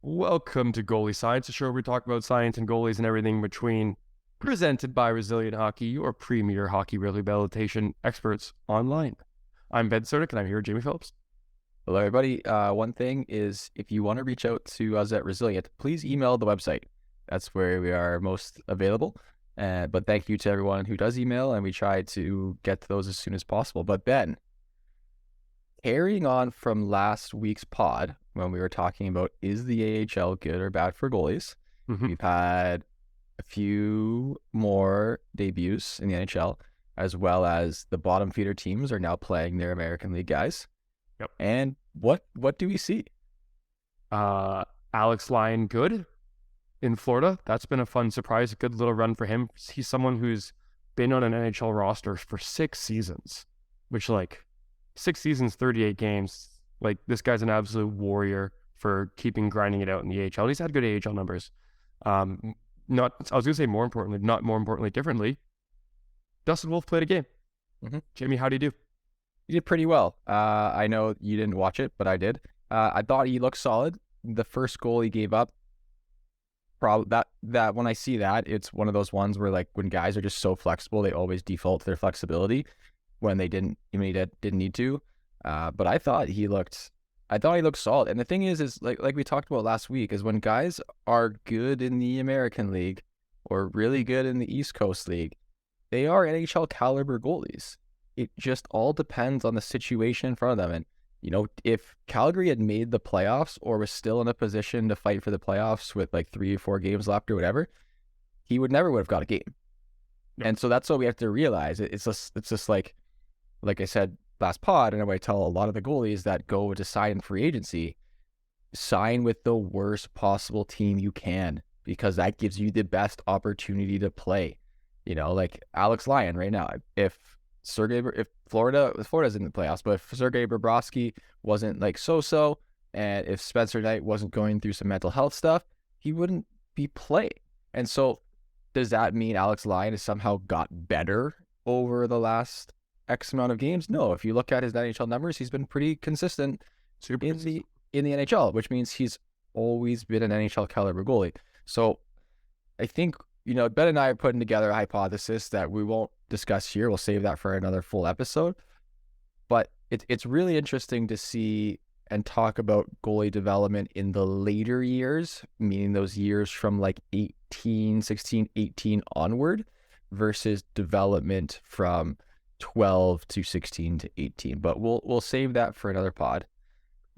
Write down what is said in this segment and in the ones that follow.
Welcome to Goalie Science, a show where we talk about science and goalies and everything in between. Presented by Resilient Hockey, your premier hockey rehabilitation experts online. I'm Ben Cerdic, and I'm here with Jamie Phillips. Hello, everybody. One thing is, if you want to reach out to us at Resilient, please email the website. That's where we are most available. But thank you to everyone who does email, and we try to get to those as soon as possible. But Ben, carrying on from last week's pod, when we were talking about is the AHL good or bad for goalies, we've had a few more debuts in the NHL, as well as the bottom feeder teams are now playing their American League guys. Yep. And what do we see? Alex Lyon, good in Florida. That's been a fun surprise, a good little run for him. He's someone who's been on an NHL roster for 6 seasons, which 6 seasons, 38 games. This guy's an absolute warrior for grinding it out in the AHL. He's had good AHL numbers. More importantly, differently, Dustin Wolf played a game. Jamie, how do you do? He did pretty well. I know you didn't watch it, but I did. I thought he looked solid. The first goal he gave up, probably that when I see that, it's one of those ones where when guys are just so flexible, they always default to their flexibility when they didn't need to. But I thought he looked solid. And the thing is like we talked about last week, is when guys are good in the American League or really good in the East Coast League, they are NHL caliber goalies. It just all depends on the situation in front of them. And, if Calgary had made the playoffs or was still in a position to fight for the playoffs with 3 or 4 games left or whatever, he never would have got a game. Yep. And so that's what we have to realize. It's just like I said last pod, and I tell a lot of the goalies that go to sign in free agency, sign with the worst possible team you can, because that gives you the best opportunity to play. Like Alex Lyon right now, if Florida's in the playoffs, but if Sergei Bobrovsky wasn't so-so, and if Spencer Knight wasn't going through some mental health stuff, he wouldn't be playing. And so does that mean Alex Lyon has somehow got better over the last X amount of games? No. If you look at his NHL numbers, he's been pretty consistent in the NHL, which means he's always been an NHL caliber goalie. So I think, Ben and I are putting together a hypothesis that we won't discuss here. We'll save that for another full episode. But it's really interesting to see and talk about goalie development in the later years, meaning those years from 16, 18 onward, versus development from 12 to 16 to 18. But we'll save that for another pod.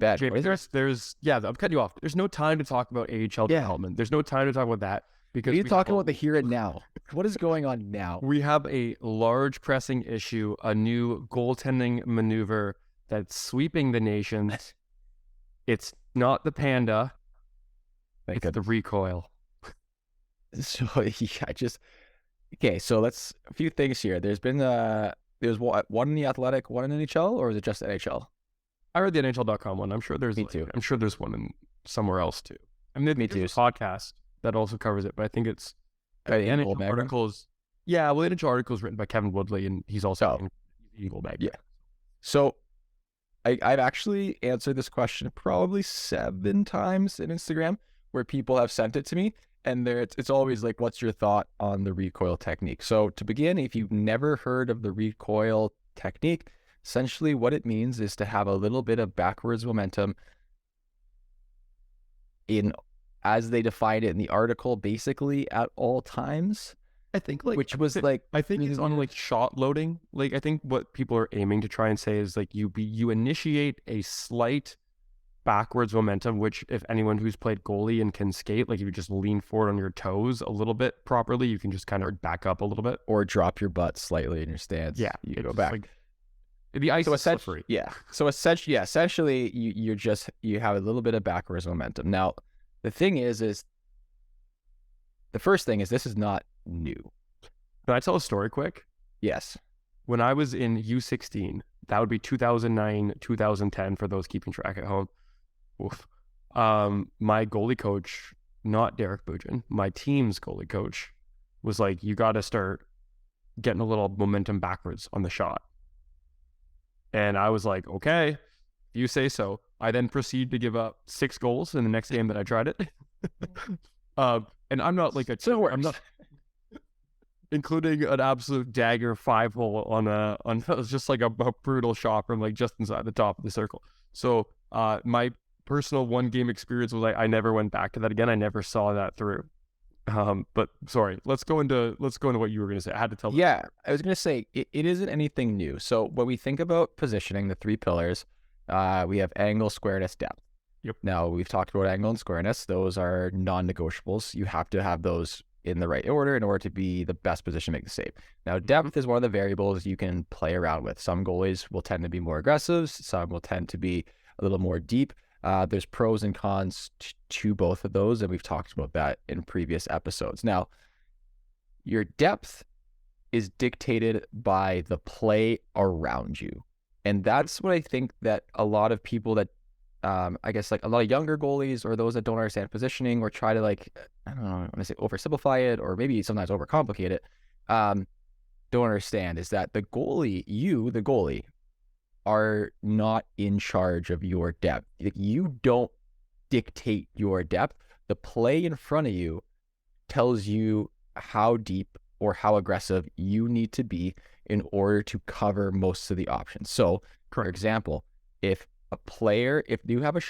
I'm cutting you off. There's no time to talk about AHL development. There's no time to talk about that. Because you're talking about the here and now. What is going on now? We have a large pressing issue, a new goaltending maneuver that's sweeping the nations. It's not the Panda. It's the Recoil. So so let's a few things here. There's been there's one in the Athletic, one in NHL, or is it just NHL? I read the NHL.com one. I'm sure there's too. I'm sure there's one in somewhere else too. I mean, me too. A podcast that also covers it, but I think it's the NHL articles. Yeah, well, the NHL article is written by Kevin Woodley, and he's also Eagle Mag. Yeah. So I've actually answered this question probably 7 times in Instagram, where people have sent it to me, and it's always what's your thought on the recoil technique? So to begin, if you've never heard of the recoil technique, essentially what it means is to have a little bit of backwards momentum as they define it in the article, basically at all times. I think I think it's on shot loading. I think what people are aiming to try and say is you initiate a slight backwards momentum, which if anyone who's played goalie and can skate, if you just lean forward on your toes a little bit properly, you can just kind of back up a little bit, or drop your butt slightly in your stance. Yeah, you go back. The ice is slippery. Yeah. So essentially, you have a little bit of backwards momentum. Now, the thing is the first thing is, this is not new. Can I tell a story quick? Yes. When I was in U16, that would be 2009, 2010 for those keeping track at home. My goalie coach, not Derek Bugin, my team's goalie coach, was like, you got to start getting a little momentum backwards on the shot. And I was like, okay, you say so. I then proceed to give up 6 goals in the next game that I tried it. And I'm not like I'm not including an absolute dagger 5-hole on just like a brutal shot from like just inside the top of the circle. So my personal 1-game experience was I never went back to that again. I never saw that through. But sorry, let's go into what you were going to say. I had to tell. Yeah, I was going to say it isn't anything new. So when we think about positioning, the 3 pillars, we have angle, squareness, depth. Yep. Now we've talked about angle and squareness. Those are non-negotiables. You have to have those in the right order in order to be the best position to make the save. Now depth is one of the variables you can play around with. Some goalies will tend to be more aggressive. Some will tend to be a little more deep. There's pros and cons to both of those, and we've talked about that in previous episodes. Now, your depth is dictated by the play around you. And that's what I think that a lot of people that, I guess like a lot of younger goalies or those that don't understand positioning or try to like, I don't know, I want to say oversimplify it or maybe sometimes overcomplicate it, don't understand is that the goalie, the goalie, are not in charge of your depth. You don't dictate your depth. The play in front of you tells you how deep or how aggressive you need to be in order to cover most of the options. So, for example, if you have a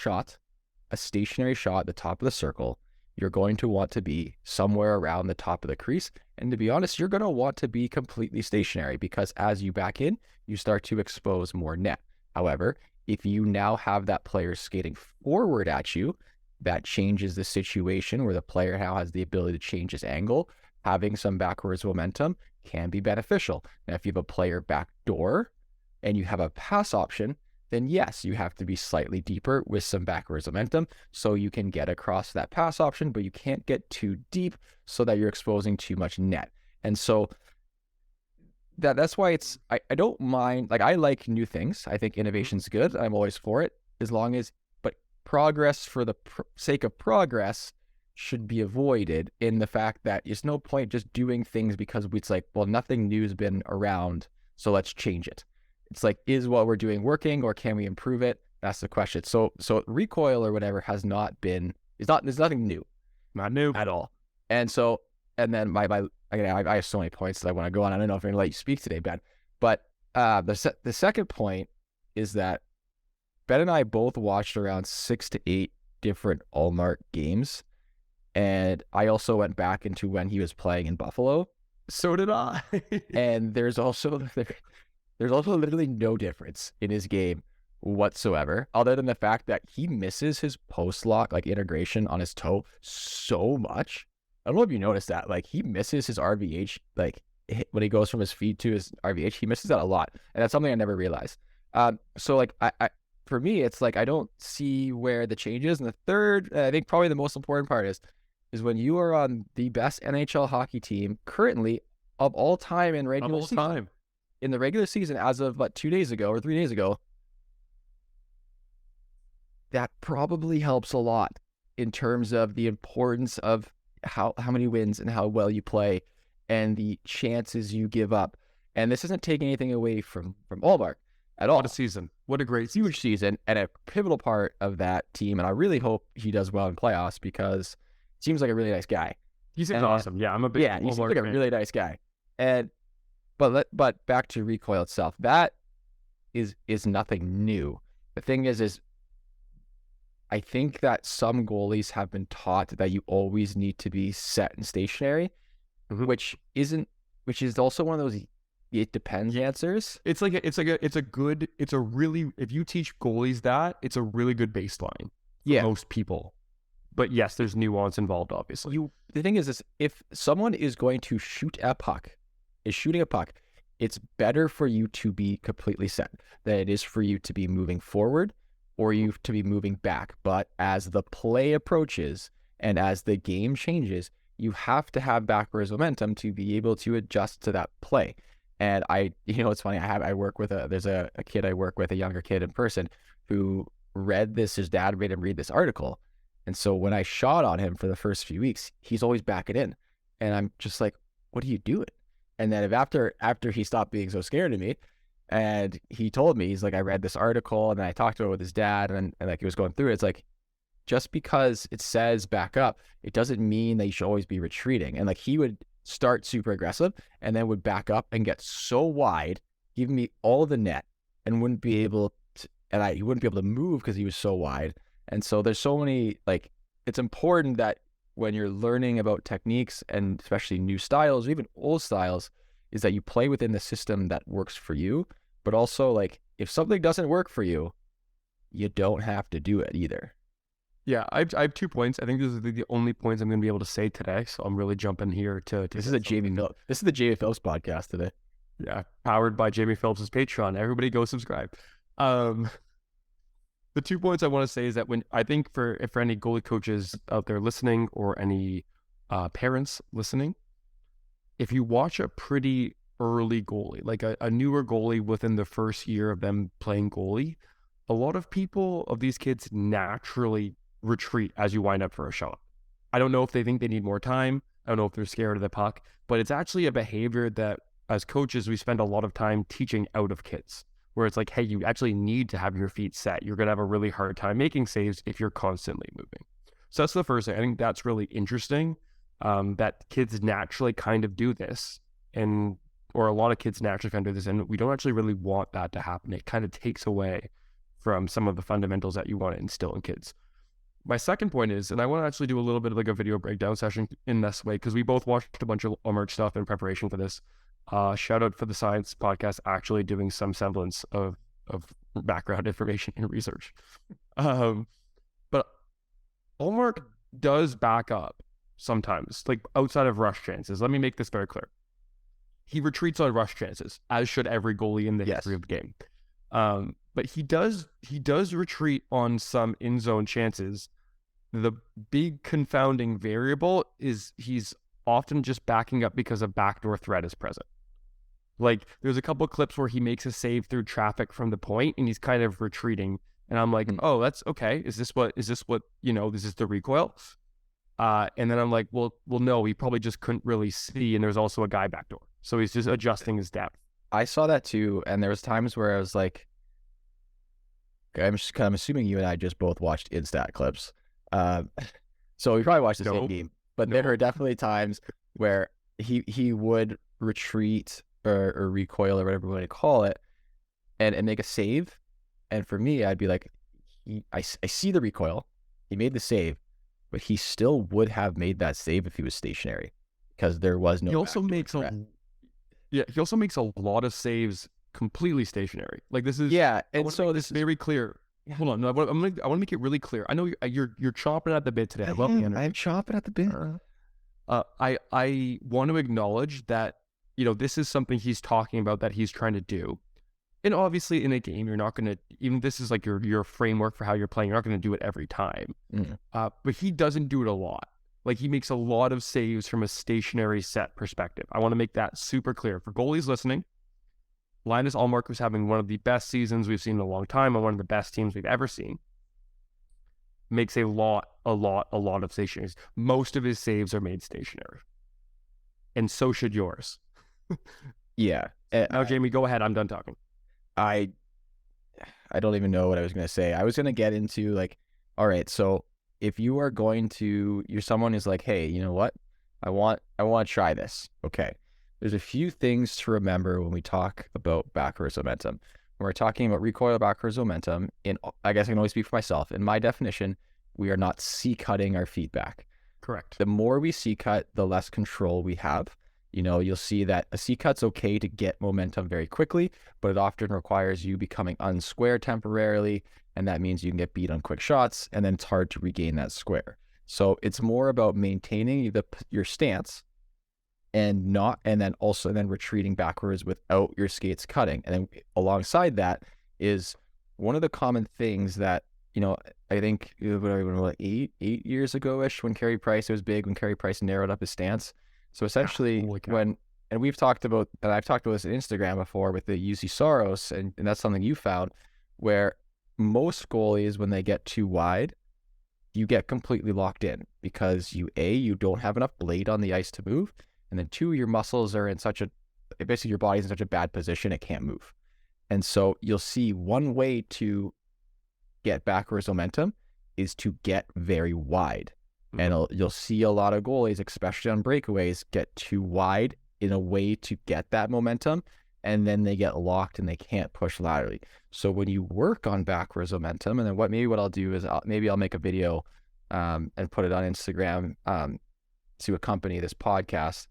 stationary shot at the top of the circle, you're going to want to be somewhere around the top of the crease. And to be honest, you're going to want to be completely stationary because as you back in, you start to expose more net. However, if you now have that player skating forward at you, that changes the situation where the player now has the ability to change his angle. Having some backwards momentum can be beneficial. Now, if you have a player backdoor and you have a pass option, then yes, you have to be slightly deeper with some backwards momentum so you can get across that pass option, but you can't get too deep so that you're exposing too much net. And so that's why I don't mind, like I like new things. I think innovation's good. I'm always for it but progress for the sake of progress should be avoided in the fact that there's no point just doing things because it's like, well, nothing new has been around, so let's change it. It's like, is what we're doing working or can we improve it? That's the question. So Recoil or whatever there's nothing new. Not new at all. And then I have so many points that I want to go on. I don't know if I'm going to let you speak today, Ben. But the second point is that Ben and I both watched around 6 to 8 different Allmark games. And I also went back into when he was playing in Buffalo. So did I. And there's also literally no difference in his game whatsoever, other than the fact that he misses his post-lock, like integration on his toe so much. I don't know if you noticed that. Like he misses his RVH, like when he goes from his feet to his RVH, he misses that a lot. And that's something I never realized. So like I for me, it's like I don't see where the change is. And the third, I think probably the most important part is when you are on the best NHL hockey team currently of all time in regular season. In the regular season, as of 2 days ago or 3 days ago, that probably helps a lot in terms of the importance of how many wins and how well you play and the chances you give up. And this isn't taking anything away from Allmark at all. What a season. What a great season. Huge season and a pivotal part of that team. And I really hope he does well in playoffs because he seems like a really nice guy. He seems awesome. Yeah, I'm a big Allmark he seems like a really nice guy. But back to Recoil itself, that is nothing new. The thing is I think that some goalies have been taught that you always need to be set and stationary, which is also one of those it depends answers. If you teach goalies that, it's a really good baseline for most people. But yes, there's nuance involved, obviously. The thing is if someone is going to shooting a puck, it's better for you to be completely set than it is for you to be moving forward or you to be moving back. But as the play approaches and as the game changes, you have to have backwards momentum to be able to adjust to that play. And it's funny, I work with there's a kid I work with, a younger kid in person, who read this, his dad made him read this article. And so when I shot on him for the first few weeks, he's always backing in. And I'm just like, what are you doing? And then after he stopped being so scared of me, And he told me, he's like, I read this article and then I talked about it with his dad and like he was going through it. It's like, just because it says back up, it doesn't mean that you should always be retreating. And like he would start super aggressive and then would back up and get so wide, giving me all the net and wouldn't be able to, he wouldn't be able to move because he was so wide. And so there's so many, like, it's important that when you're learning about techniques and especially new styles or even old styles, is that you play within the system that works for you. But also, like, if something doesn't work for you, you don't have to do it either. Yeah, I have 2 points. I think these are the only points I'm going to be able to say today. So I'm really jumping here to This is the Jamie Phillips podcast today. Yeah, powered by Jamie Phillips' Patreon. Everybody go subscribe. The 2 points I want to say is that when I think for any goalie coaches out there listening or any parents listening, if you watch a pretty early goalie, like a newer goalie within the first year of them playing goalie, a lot of these kids naturally retreat as you wind up for a shot. I don't know if they think they need more time. I don't know if they're scared of the puck, but it's actually a behavior that as coaches, we spend a lot of time teaching out of kids, where it's like, hey, you actually need to have your feet set. You're going to have a really hard time making saves if you're constantly moving. So that's the first thing. I think that's really interesting, that kids naturally kind of do this, or a lot of kids naturally kind of do this, and we don't actually really want that to happen. It kind of takes away from some of the fundamentals that you want to instill in kids. My second point is, and I want to actually do a little bit of like a video breakdown session in this way, because we both watched a bunch of merch stuff in preparation for this. Shout out for the Science Podcast actually doing some semblance of background information and research. But Allmark does back up sometimes, like outside of rush chances. Let me make this very clear. He retreats on rush chances, as should every goalie in the history of the game. But he does retreat on some in zone chances. The big confounding variable is he's often just backing up because a backdoor threat is present. Like there's a couple of clips where he makes a save through traffic from the point and he's kind of retreating. And I'm like, oh, that's okay. Is this what, this is the recoil? And then I'm like, well, no, he probably just couldn't really see. And there's also a guy backdoor. So he's just adjusting his depth. I saw that too. And there was times where I was like, I'm assuming you and I just both watched Instat clips. So we probably watched the same game, but there were definitely times where he would retreat or recoil or whatever you want to call it and make a save. And for me, I'd be like, I see the recoil. He made the save, but he still would have made that save if he was stationary because there was no. He also makes a lot of saves completely stationary. Like this is and so this is very clear. Yeah. Hold on, no, I want to make it really clear. I know you're chomping at the bit today. I love the energy. I'm chomping at the bit. I want to acknowledge that this is something he's talking about that he's trying to do, and obviously in a game you're not going to, even this is like your framework for how you're playing. You're not going to do it every time, but he doesn't do it a lot. Like he makes a lot of saves from a stationary set perspective. I want to make that super clear for goalies listening. Linus Ullmark was having one of the best seasons we've seen in a long time and one of the best teams we've ever seen. Makes a lot of stationaries. Most of his saves are made stationary. And so should yours. Yeah. Now, Jamie, go ahead. I'm done talking. I don't even know what I was going to say. I was going to get into like, all right, so if you are going to, you're someone who's like, hey, you know what? I want to try this. Okay. There's a few things to remember when we talk about backwards momentum. When we're talking about recoil backwards momentum, I guess I can only speak for myself. In my definition, we are not C-cutting our feet back. Correct. The more we C-cut, the less control we have. You'll see that a C-cut's okay to get momentum very quickly, but it often requires you becoming unsquare temporarily, and that means you can get beat on quick shots, and then it's hard to regain that square. So it's more about maintaining your stance and then retreating backwards without your skates cutting. And then alongside that is one of the common things that, I think like 8 years ago-ish when Carey Price, it was big when Carey Price narrowed up his stance. So essentially and I've talked about this on Instagram before with the UC Soros, and that's something you found, where most goalies, when they get too wide, you get completely locked in because you don't have enough blade on the ice to move. And then 2, your muscles are basically your body's in such a bad position, it can't move. And so you'll see one way to get backwards momentum is to get very wide. Mhm. And you'll see a lot of goalies, especially on breakaways, get too wide in a way to get that momentum. And then they get locked and they can't push laterally. So when you work on backwards momentum, and then what I'll do is I'll make a video and put it on Instagram to accompany this podcast,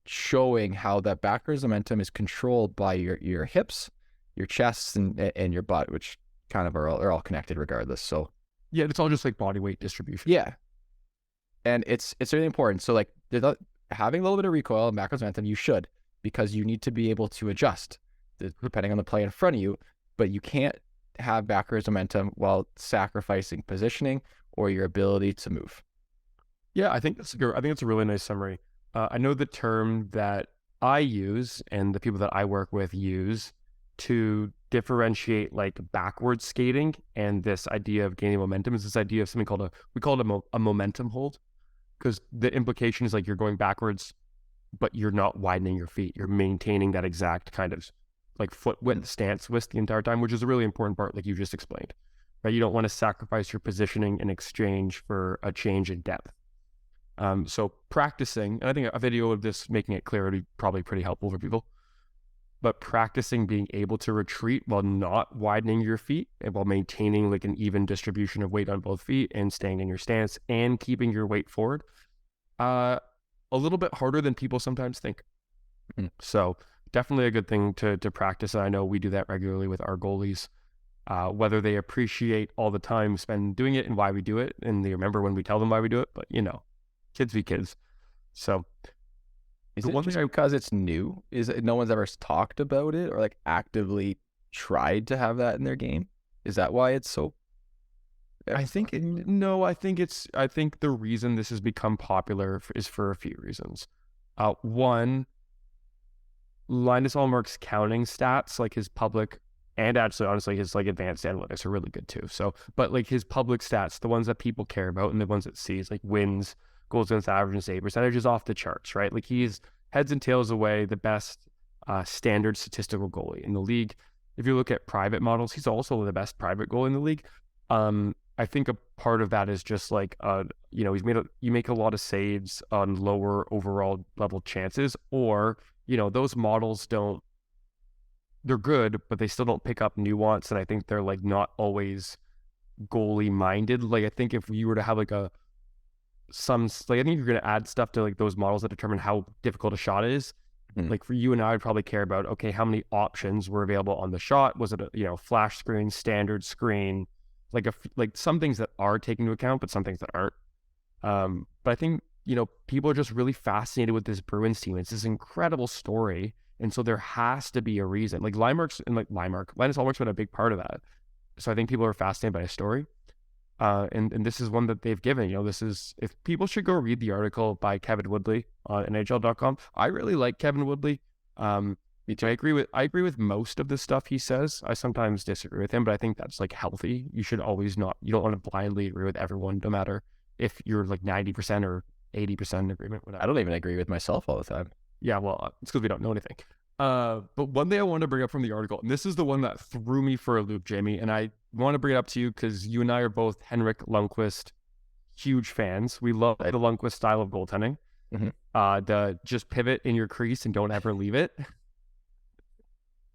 showing how that backwards momentum is controlled by your hips, your chest, and your butt, which kind of are all connected regardless. So Yeah, it's all just like body weight distribution. yeah, and it's really important. So like having a little bit of recoil and backwards momentum, you should, because you need to be able to adjust depending on the play in front of you, but you can't have backwards momentum while sacrificing positioning or your ability to move. Yeah, I think that's a really nice summary. I know the term that I use and the people that I work with use to differentiate like backward skating and this idea of gaining momentum is this idea of something called we call it a momentum hold, because the implication is like you're going backwards, but you're not widening your feet. You're maintaining that exact kind of like foot width stance width the entire time, which is a really important part, like you just explained, right? You don't want to sacrifice your positioning in exchange for a change in depth. So practicing, and I think a video of this making it clear would be probably pretty helpful for people, but practicing being able to retreat while not widening your feet and while maintaining like an even distribution of weight on both feet and staying in your stance and keeping your weight forward, a little bit harder than people sometimes think. So definitely a good thing to practice. And I know we do that regularly with our goalies, whether they appreciate all the time spent doing it and why we do it. And they remember when we tell them why we do it, but kids be kids. So Is the it one just thing because it's new? Is it no one's ever talked about it or like actively tried to have that in their game? Is that why it's so? I think no, I think the reason this has become popular is for a few reasons. One, Linus Allmark's counting stats, like his public and actually honestly his like advanced analytics are really good too. So, but like his public stats, the ones that people care about and the ones that sees, like wins, goals against average, and save percentage is off the charts, right? Like he's heads and tails away the best standard statistical goalie in the league. If you look at private models, he's also the best private goalie in the league. I think a part of that is just like you make a lot of saves on lower overall level chances, or those models they're good, but they still don't pick up nuance. And I think they're like not always goalie minded. Like I think if you were to have like I think you're going to add stuff to like those models that determine how difficult a shot is. Like for you and I would probably care about, okay, how many options were available on the shot? Was it a, flash screen, standard screen, like some things that are taken into account, but some things that aren't. But I think, people are just really fascinated with this Bruins team. It's this incredible story. And so there has to be a reason. Like Linus Allmark's been a big part of that. So I think people are fascinated by a story. And this is one that they've given. If people should go read the article by Kevin Woodley on NHL.com. I really like Kevin Woodley. Me too. I agree with most of the stuff he says. I sometimes disagree with him, but I think that's like healthy. You should always you don't want to blindly agree with everyone, no matter if you're like 90% or 80% in agreement with that. I don't even agree with myself all the time. Yeah, well, it's because we don't know anything. But one thing I wanted to bring up from the article, and this is the one that threw me for a loop, Jamie, and I want to bring it up to you because you and I are both Henrik Lundqvist huge fans. We love the Lundqvist style of goaltending. The just pivot in your crease and don't ever leave it.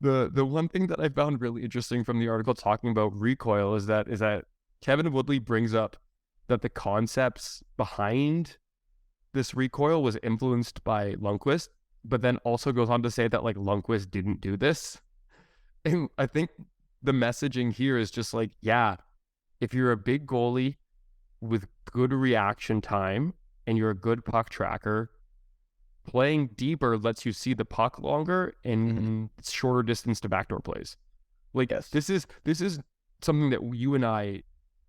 The one thing that I found really interesting from the article talking about Recoil is that Kevin Woodley brings up that the concepts behind this Recoil was influenced by Lundqvist, but then also goes on to say that like Lundqvist didn't do this. And I think the messaging here is just like, yeah, if you're a big goalie with good reaction time and you're a good puck tracker, playing deeper lets you see the puck longer and shorter distance to backdoor plays. Like this is something that you and I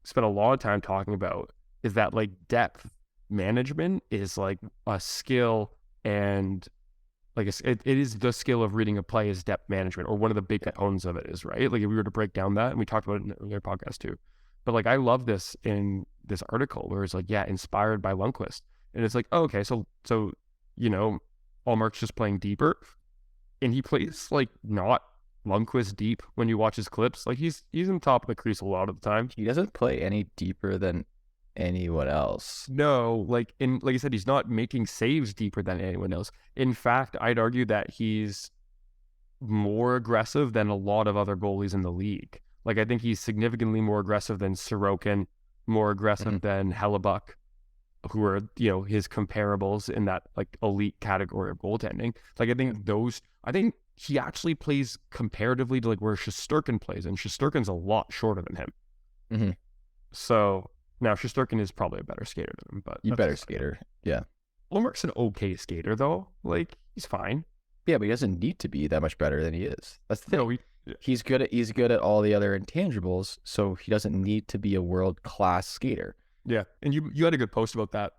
spent a lot of time talking about, is that like depth management is like a skill, and like it is the skill of reading a play is depth management, or one of the big components of it is, right? Like if we were to break down that, and we talked about it in the earlier podcast too, but like I love this in this article where it's like, yeah, inspired by Lundqvist, and it's like, oh, okay, so Allmark's just playing deeper, and he plays like not Lundqvist deep when you watch his clips. Like he's in top of the crease a lot of the time. He doesn't play any deeper than anyone else. No, like I said, he's not making saves deeper than anyone else. In fact, I'd argue that he's more aggressive than a lot of other goalies in the league. Like I think he's significantly more aggressive than Sorokin, more aggressive than Hellebuck, who are, his comparables in that like elite category of goaltending. Like I think he actually plays comparatively to like where Shesterkin plays, and Shesterkin's a lot shorter than him. Mm-hmm. So now Shesterkin is probably a better skater than him, but better skater. Yeah. Ullmark's an okay skater though. Like he's fine. Yeah, but he doesn't need to be that much better than he is. That's the thing. No, he's good at all the other intangibles, so he doesn't need to be a world-class skater. Yeah, and you had a good post about that.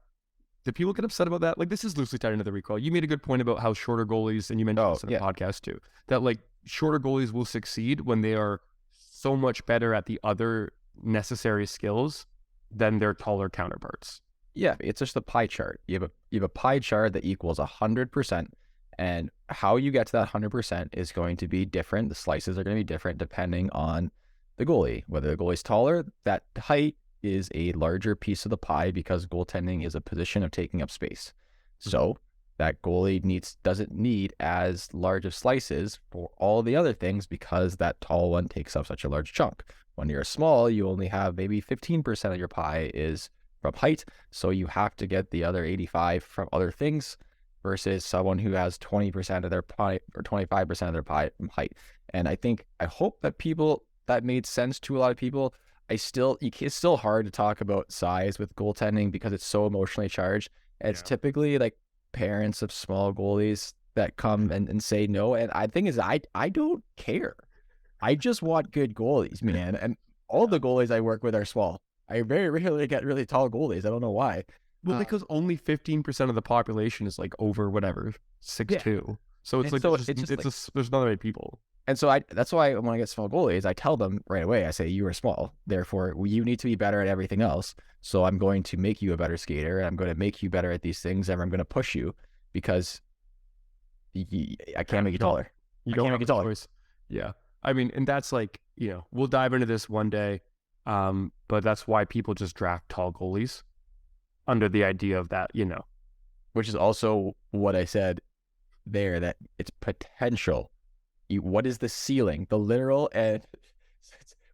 Did people get upset about that? Like, this is loosely tied into the Recoil. You made a good point about how shorter goalies, and you mentioned this in the podcast too, that like shorter goalies will succeed when they are so much better at the other necessary skills than their taller counterparts. Yeah, it's just a pie chart. You have a pie chart that equals 100%, and how you get to that 100% is going to be different. The slices are going to be different depending on the goalie. Whether the goalie's taller, that height is a larger piece of the pie because goaltending is a position of taking up space. So that goalie doesn't need as large of slices for all the other things because that tall one takes up such a large chunk. When you're small, you only have maybe 15% of your pie is from height, so you have to get the other 85 from other things versus someone who has 20% of their pie or 25% of their pie from height. And I hope that made sense to a lot of people. It's still hard to talk about size with goaltending because it's so emotionally charged. It's typically like parents of small goalies that come and say no. And I think I don't care. I just want good goalies, man. And all the goalies I work with are small. I very rarely get really tall goalies. I don't know why. Well, because only 15% of the population is like over whatever 6'2". So it's there's not many people. And so that's why when I get small goalies, I tell them right away. I say, you are small, therefore you need to be better at everything else. So I'm going to make you a better skater, and I'm going to make you better at these things, and I'm going to push you because I can't make you taller. You don't make it taller. Yeah, I mean, and that's like, we'll dive into this one day, but that's why people just draft tall goalies under the idea of that, which is also what I said there, that it's potential. What is the ceiling? The literal, and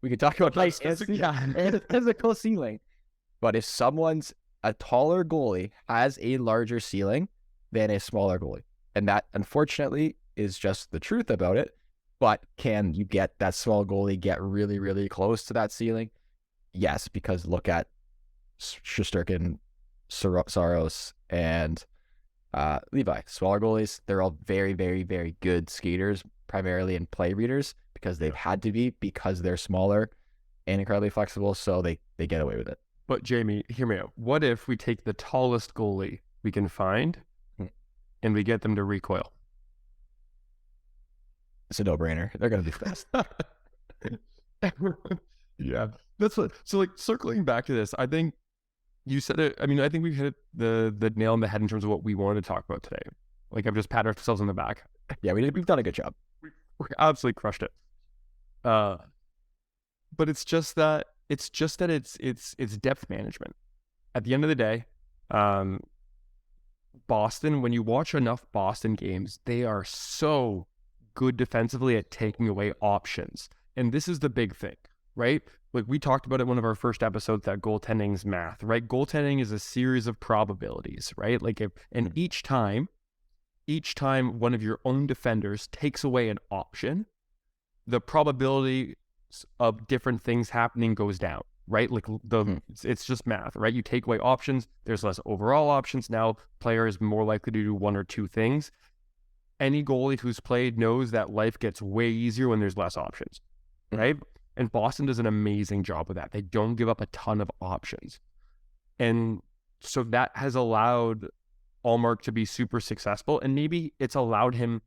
we could talk about height and physical ceiling. But if someone's a taller goalie has a larger ceiling than a smaller goalie, and that unfortunately is just the truth about it. But can you get that small goalie get really, really close to that ceiling? Yes, because look at Shesterkin, Saros, and Levi. Smaller goalies, they're all very, very, very good skaters, primarily in play readers, because they've had to be, because they're smaller and incredibly flexible, so they get away with it. But Jamie, hear me out. What if we take the tallest goalie we can find and we get them to recoil? It's a no-brainer. They're going to be fast. Yeah. That's what, so like circling back to this, I think you said it. I mean, I think we hit the nail on the head in terms of what we wanted to talk about today. Like I've just patted ourselves on the back. Yeah, we've done a good job. We absolutely crushed it. But it's just that it's depth management. At the end of the day, Boston, when you watch enough Boston games, they are so good defensively at taking away options. And this is the big thing, right? Like we talked about it in one of our first episodes, that goaltending's math, right? Goaltending is a series of probabilities, right? Like each time one of your own defenders takes away an option, the probability of different things happening goes down, right? Like it's just math, right? You take away options, there's less overall options. Now player is more likely to do one or two things. Any goalie who's played knows that life gets way easier when there's less options, right? And Boston does an amazing job with that. They don't give up a ton of options. And so that has allowed Ullmark to be super successful. And maybe it's allowed him,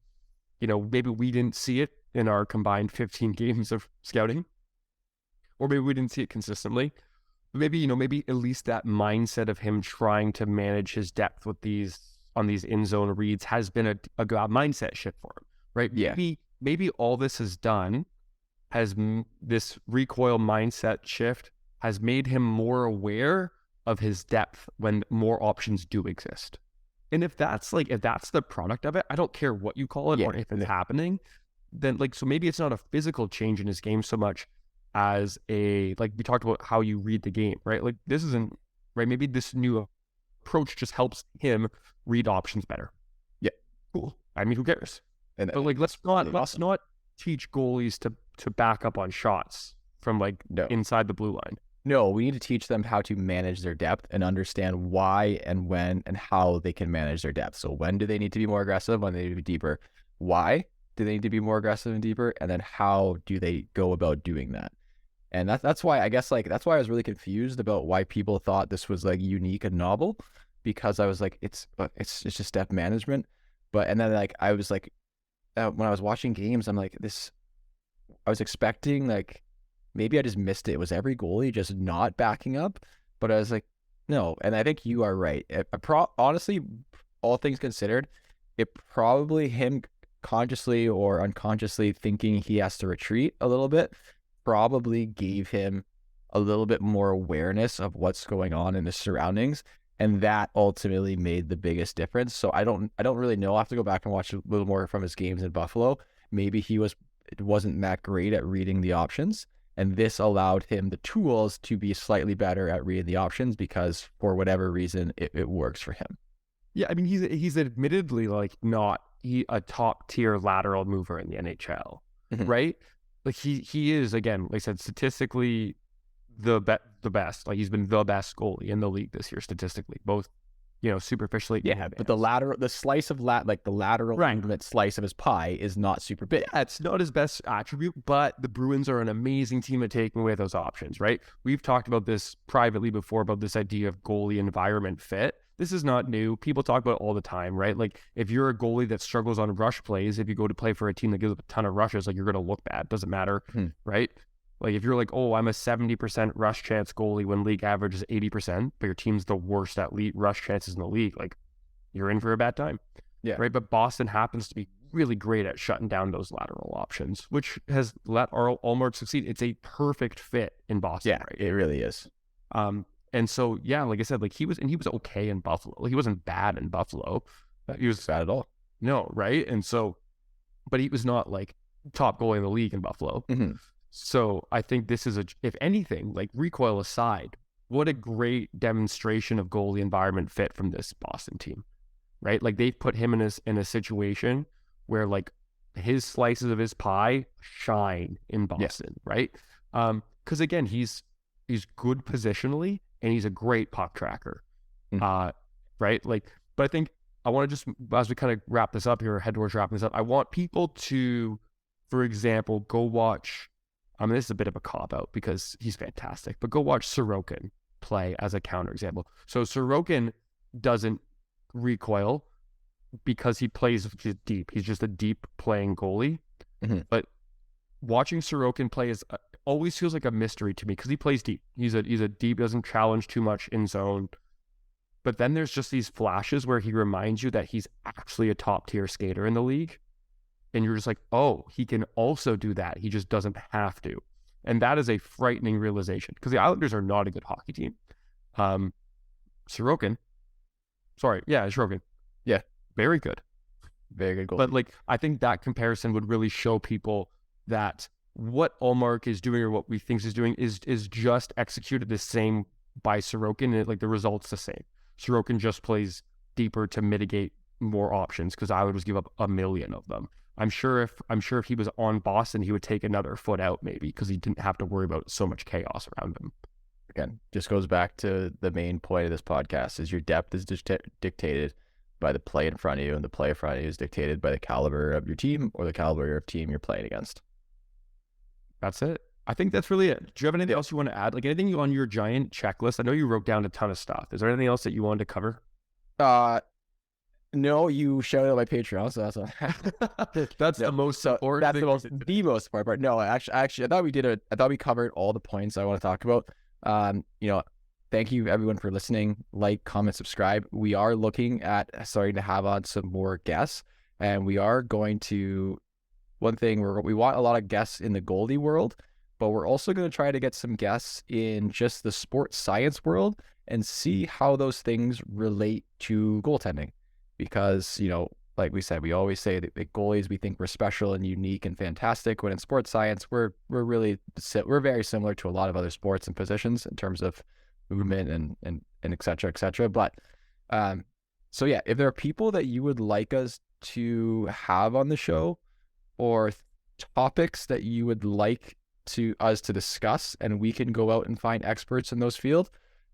maybe we didn't see it in our combined 15 games of scouting, or maybe we didn't see it consistently. But maybe, maybe at least that mindset of him trying to manage his depth with these in zone reads has been a mindset shift for him, right? Yeah. maybe all this has done this recoil mindset shift has made him more aware of his depth when more options do exist. And if that's the product of it, I don't care what you call it or if it's happening, then so maybe it's not a physical change in his game so much as we talked about how you read the game, right? Like this isn't right. Maybe this new approach just helps him read options better. Yeah. Cool. I mean, who cares? But let's not teach goalies to back up on shots from inside the blue line. No, we need to teach them how to manage their depth and understand why and when and how they can manage their depth. So when do they need to be more aggressive? When they need to be deeper? Why do they need to be more aggressive and deeper? And then how do they go about doing that? And that's why I guess that's why I was really confused about why people thought this was unique and novel, because I was like, it's just depth management. And then I was when I was watching games, I'm like, I was expecting maybe I just missed it. Was every goalie just not backing up? But I was like, no. And I think you are right. Honestly, all things considered, it probably him consciously or unconsciously thinking he has to retreat a little bit probably gave him a little bit more awareness of what's going on in his surroundings. And that ultimately made the biggest difference. So I don't really know. I'll have to go back and watch a little more from his games in Buffalo. Maybe it wasn't that great at reading the options. And this allowed him the tools to be slightly better at reading the options because for whatever reason, it works for him. Yeah, I mean, he's admittedly not a top tier lateral mover in the NHL, right? Like he is, again, like I said, statistically the best. Like he's been the best goalie in the league this year statistically, both superficially. Yeah, but the slice of the lateral movement slice of his pie is not super big. Yeah, it's not his best attribute, but the Bruins are an amazing team at taking away those options, right? We've talked about this privately before about this idea of goalie environment fit. This is not new. People talk about it all the time, right? Like if you're a goalie that struggles on rush plays, if you go to play for a team that gives up a ton of rushes, you're going to look bad. Doesn't matter, right? Like if you're I'm a 70% rush chance goalie when league average is 80%, but your team's the worst at rush chances in the league, you're in for a bad time. Yeah. Right. But Boston happens to be really great at shutting down those lateral options, which has let Ullmark succeed. It's a perfect fit in Boston. Yeah, right? It really is. And so, yeah, like I said, he was okay in Buffalo. He wasn't bad in Buffalo. He was bad at all. No. Right. And so, but he was not top goalie in the league in Buffalo. So I think this is if anything, recoil aside, what a great demonstration of goalie environment fit from this Boston team, right? They've put him in a situation where his slices of his pie shine in Boston, right? Because again, he's good positionally and he's a great puck tracker, right? But I think I want to just, as we kind of wrap this up here, head towards wrapping this up, I want people to, for example, go watch. I mean, this is a bit of a cop-out because he's fantastic, but go watch Sorokin play as a counterexample. So Sorokin doesn't recoil because he plays deep. He's just a deep playing goalie. But watching Sorokin play always feels like a mystery to me because he plays deep. He's a deep, doesn't challenge too much in zone. But then there's just these flashes where he reminds you that he's actually a top-tier skater in the league. And you're just oh, he can also do that. He just doesn't have to. And that is a frightening realization because the Islanders are not a good hockey team. Sorokin. Yeah. Very good. Very good goal. But I think that comparison would really show people that what Ullmark is doing or what we think he's doing is just executed the same by Sorokin. And the result's the same. Sorokin just plays deeper to mitigate more options because Islanders give up a million of them. I'm sure if he was on Boston, he would take another foot out maybe because he didn't have to worry about so much chaos around him. Again, just goes back to the main point of this podcast is your depth is dictated by the play in front of you, and the play in front of you is dictated by the caliber of your team or the caliber of team you're playing against. That's it. I think that's really it. Do you have anything else you want to add? Anything on your giant checklist? I know you wrote down a ton of stuff. Is there anything else that you wanted to cover? No, you shouted out my Patreon, so that's the most important. That's the most important part. No, actually, I thought we covered all the points I want to talk about. Thank you everyone for listening. Like, comment, subscribe. We are looking at starting to have on some more guests, and we are going to. one thing we want a lot of guests in the goalie world, but we're also going to try to get some guests in just the sports science world and see how those things relate to goaltending. Because, like we said, we always say that the goalies, we think we're special and unique and fantastic, when in sports science, we're very similar to a lot of other sports and positions in terms of movement and et cetera, et cetera. But so yeah, if there are people that you would like us to have on the show, or topics that you would like us to discuss, and we can go out and find experts in those fields,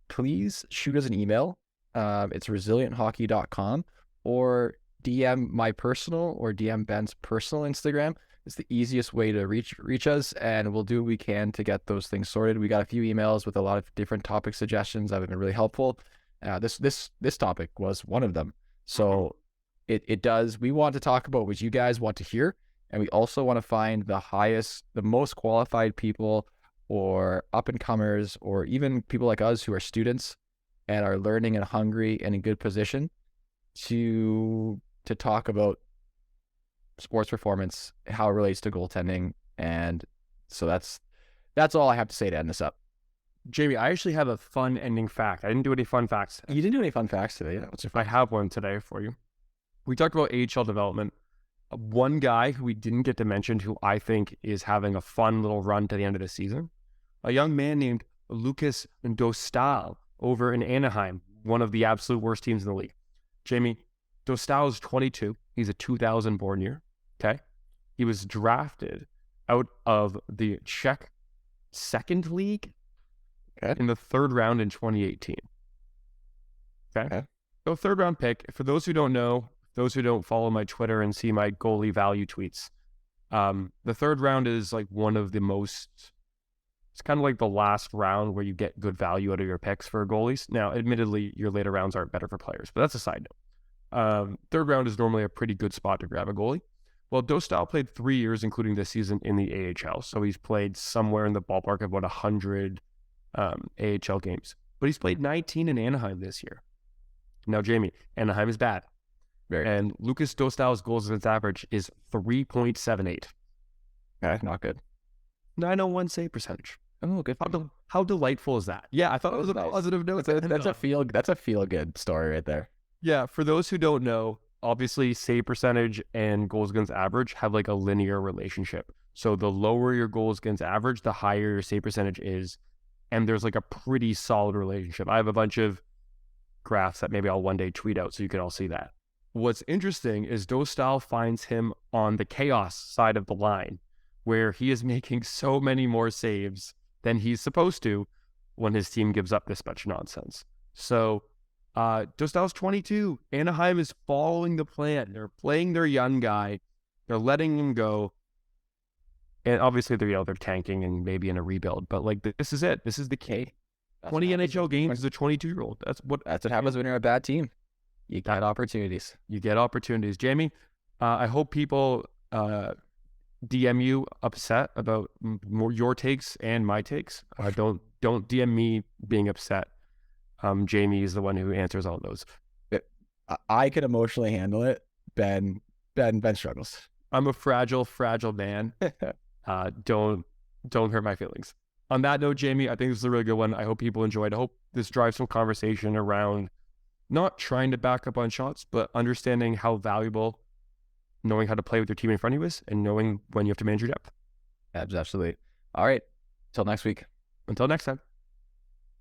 please shoot us an email. It's resilienthockey.com, or DM my personal or DM Ben's personal Instagram. It's the easiest way to reach us, and we'll do what we can to get those things sorted. We got a few emails with a lot of different topic suggestions that have been really helpful. This topic was one of them. So we want to talk about what you guys want to hear, and we also want to find the most qualified people, or up and comers, or even people like us who are students and are learning and hungry and in good position to talk about sports performance, how it relates to goaltending. And so that's all I have to say to end this up. Jamie, I actually have a fun ending fact. I didn't do any fun facts today. You didn't do any fun facts today. Yeah. I have one today for you. We talked about AHL development. One guy who we didn't get to mention, who I think is having a fun little run to the end of the season, a young man named Lucas Dostal over in Anaheim, one of the absolute worst teams in the league. Jamie, Dostal is 22. He's a 2000 born year. Okay. He was drafted out of the Czech second league in the third round in 2018. Okay. So third round pick. For those who don't know, those who don't follow my Twitter and see my goalie value tweets, the third round is like one of the most, it's kind of like the last round where you get good value out of your picks for goalies. Now, admittedly, your later rounds aren't better for players, but that's a side note. Third round is normally a pretty good spot to grab a goalie. Well, Dostal played 3 years, including this season, in the AHL. So he's played somewhere in the ballpark of about 100 AHL games. But he's played 19 in Anaheim this year. Now, Jamie, Anaheim is bad. And Lucas Dostal's goals against average is 3.78. Okay, not good. 901 save percentage. Oh, good. How delightful is that? Yeah, I thought it was a positive note. That's a feel good story right there. Yeah, for those who don't know, obviously save percentage and goals against average have like a linear relationship. So the lower your goals against average, the higher your save percentage is. And there's like a pretty solid relationship. I have a bunch of graphs that maybe I'll one day tweet out so you can all see that. What's interesting is Dostal finds him on the chaos side of the line, where he is making so many more saves than he's supposed to when his team gives up this much nonsense. So Dostal's 22. Anaheim is following the plan. They're playing their young guy. They're letting him go. And obviously they're tanking and maybe in a rebuild, but like this is it. This is the key. 20 NHL games as a 22-year-old. That's what happens when you're a bad team. You get opportunities. Jamie, I hope people DM you upset about more your takes and my takes. Don't DM me being upset. Jamie is the one who answers all those. I can emotionally handle it. Ben struggles. I'm a fragile man. Don't hurt my feelings. On that note, Jamie, I think this is a really good one. I hope people enjoyed. I hope this drives some conversation around not trying to back up on shots, but understanding how valuable knowing how to play with your team in front of you is, and knowing when you have to manage your depth. Absolutely. All right. Until next week. Until next time.